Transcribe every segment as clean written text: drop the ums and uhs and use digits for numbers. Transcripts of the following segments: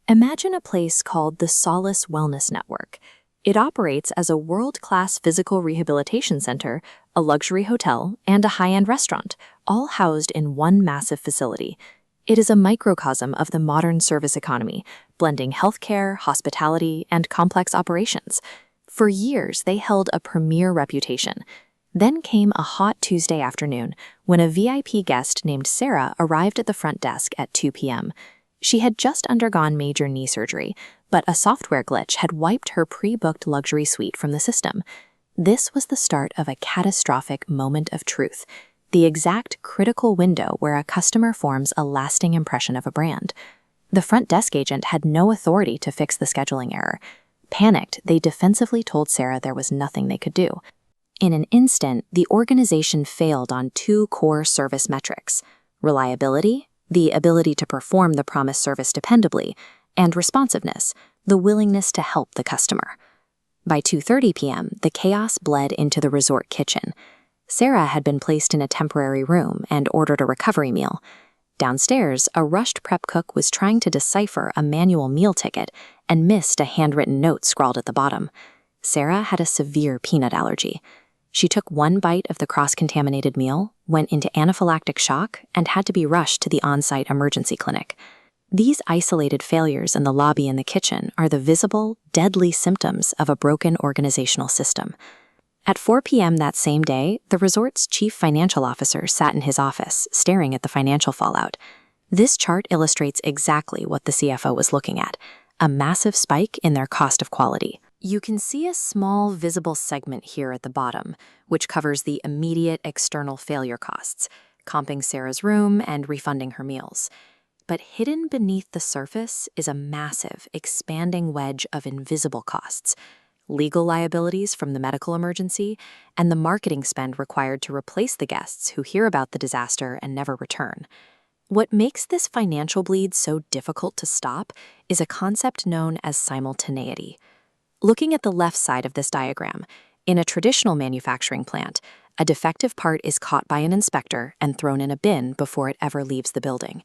Imagine a place called the Solace Wellness Network. It operates as a world-class physical rehabilitation center, a luxury hotel, and a high-end restaurant, all housed in one massive facility. It is a microcosm of the modern service economy, blending healthcare, hospitality, and complex operations. For years, they held a premier reputation. Then came a hot Tuesday afternoon when a VIP guest named Sarah arrived at the front desk at 2 p.m. She had just undergone major knee surgery, but a software glitch had wiped her pre-booked luxury suite from the system. This was the start of a catastrophic moment of truth, the exact critical window where a customer forms a lasting impression of a brand. The front desk agent had no authority to fix the scheduling error. Panicked, they defensively told Sarah there was nothing they could do. In an instant, the organization failed on two core service metrics: reliability, the ability to perform the promised service dependably, and responsiveness, the willingness to help the customer. By 2:30 p.m., the chaos bled into the resort kitchen. Sarah had been placed in a temporary room and ordered a recovery meal. Downstairs, a rushed prep cook was trying to decipher a manual meal ticket and missed a handwritten note scrawled at the bottom. Sarah had a severe peanut allergy. She took one bite of the cross-contaminated meal, went into anaphylactic shock, and had to be rushed to the on-site emergency clinic. These isolated failures in the lobby and the kitchen are the visible, deadly symptoms of a broken organizational system. At 4 p.m. that same day, the resort's chief financial officer sat in his office, staring at the financial fallout. This chart illustrates exactly what the CFO was looking at: a massive spike in their cost of quality. You can see a small visible segment here at the bottom, which covers the immediate external failure costs, comping Sarah's room and refunding her meals. But hidden beneath the surface is a massive, expanding wedge of invisible costs: legal liabilities from the medical emergency, and the marketing spend required to replace the guests who hear about the disaster and never return. What makes this financial bleed so difficult to stop is a concept known as simultaneity. Looking at the left side of this diagram, in a traditional manufacturing plant, a defective part is caught by an inspector and thrown in a bin before it ever leaves the building.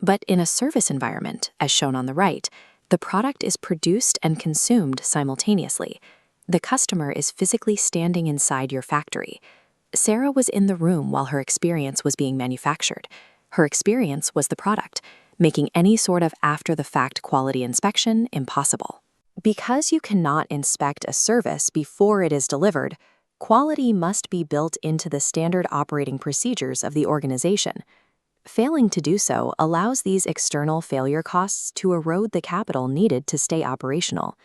But in a service environment, as shown on the right, the product is produced and consumed simultaneously. The customer is physically standing inside your factory. Sarah was in the room while her experience was being manufactured. Her experience was the product, making any sort of after-the-fact quality inspection impossible. Because you cannot inspect a service before it is delivered, quality must be built into the standard operating procedures of the organization. Failing to do so allows these external failure costs to erode the capital needed to stay operational.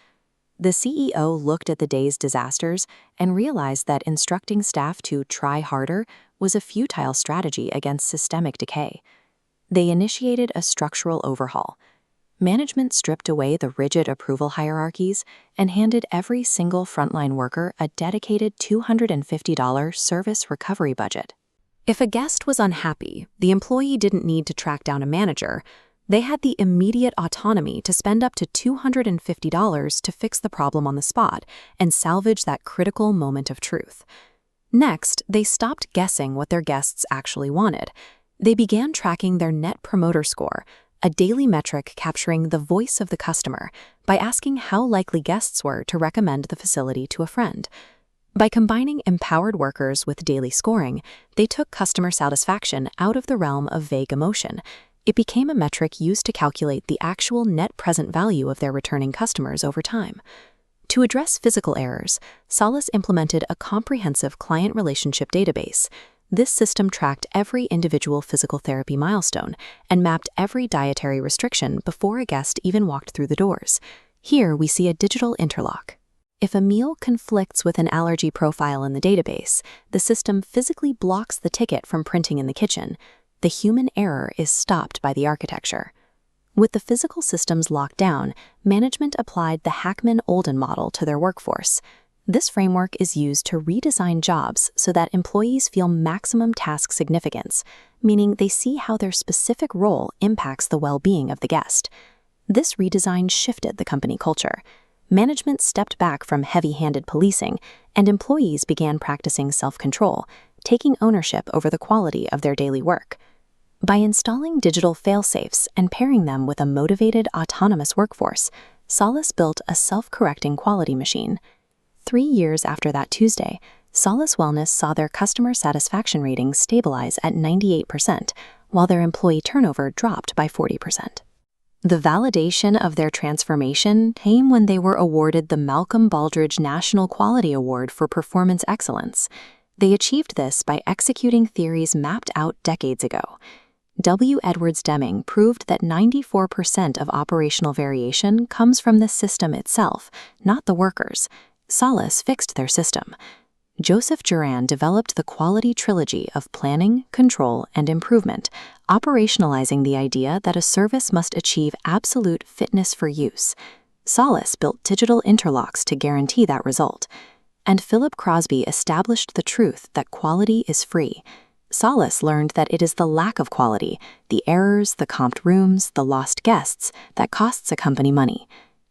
The CEO looked at the day's disasters and realized that instructing staff to try harder was a futile strategy against systemic decay. They initiated a structural overhaul. Management stripped away the rigid approval hierarchies and handed every single frontline worker a dedicated $250 service recovery budget. If a guest was unhappy, the employee didn't need to track down a manager. They had the immediate autonomy to spend up to $250 to fix the problem on the spot and salvage that critical moment of truth. Next, they stopped guessing what their guests actually wanted. They began tracking their Net Promoter Score, a daily metric capturing the voice of the customer, by asking how likely guests were to recommend the facility to a friend. By combining empowered workers with daily scoring, they took customer satisfaction out of the realm of vague emotion. It became a metric used to calculate the actual net present value of their returning customers over time. To address physical errors, Solace implemented a comprehensive client relationship database. This system tracked every individual physical therapy milestone and mapped every dietary restriction before a guest even walked through the doors. Here we see a digital interlock. If a meal conflicts with an allergy profile in the database, the system physically blocks the ticket from printing in the kitchen. The human error is stopped by the architecture. With the physical systems locked down, management applied the Hackman-Olden model to their workforce. This framework is used to redesign jobs so that employees feel maximum task significance, meaning they see how their specific role impacts the well-being of the guest. This redesign shifted the company culture. Management stepped back from heavy-handed policing, and employees began practicing self-control, taking ownership over the quality of their daily work. By installing digital fail-safes and pairing them with a motivated, autonomous workforce, Solace built a self-correcting quality machine. 3 years after that Tuesday, Solace Wellness saw their customer satisfaction ratings stabilize at 98%, while their employee turnover dropped by 40%. The validation of their transformation came when they were awarded the Malcolm Baldrige National Quality Award for Performance Excellence. They achieved this by executing theories mapped out decades ago. W. Edwards Deming proved that 94% of operational variation comes from the system itself, not the workers. Solace fixed their system. Joseph Juran developed the quality trilogy of planning, control, and improvement, operationalizing the idea that a service must achieve absolute fitness for use. Solace built digital interlocks to guarantee that result. And Philip Crosby established the truth that quality is free. Solace learned that it is the lack of quality, the errors, the comped rooms, the lost guests, that costs a company money.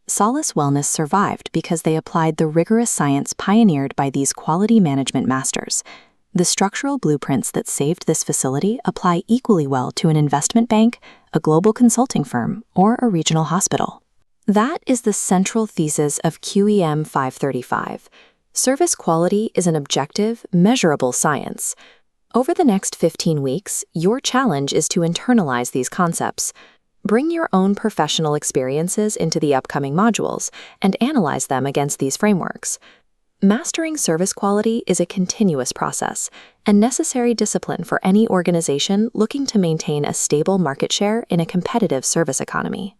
Solace Wellness survived because they applied the rigorous science pioneered by these quality management masters. The structural blueprints that saved this facility apply equally well to an investment bank, a global consulting firm, or a regional hospital. That is the central thesis of QEM 535. Service quality is an objective, measurable science. Over the next 15 weeks, your challenge is to internalize these concepts. Bring your own professional experiences into the upcoming modules and analyze them against these frameworks. Mastering service quality is a continuous process and necessary discipline for any organization looking to maintain a stable market share in a competitive service economy.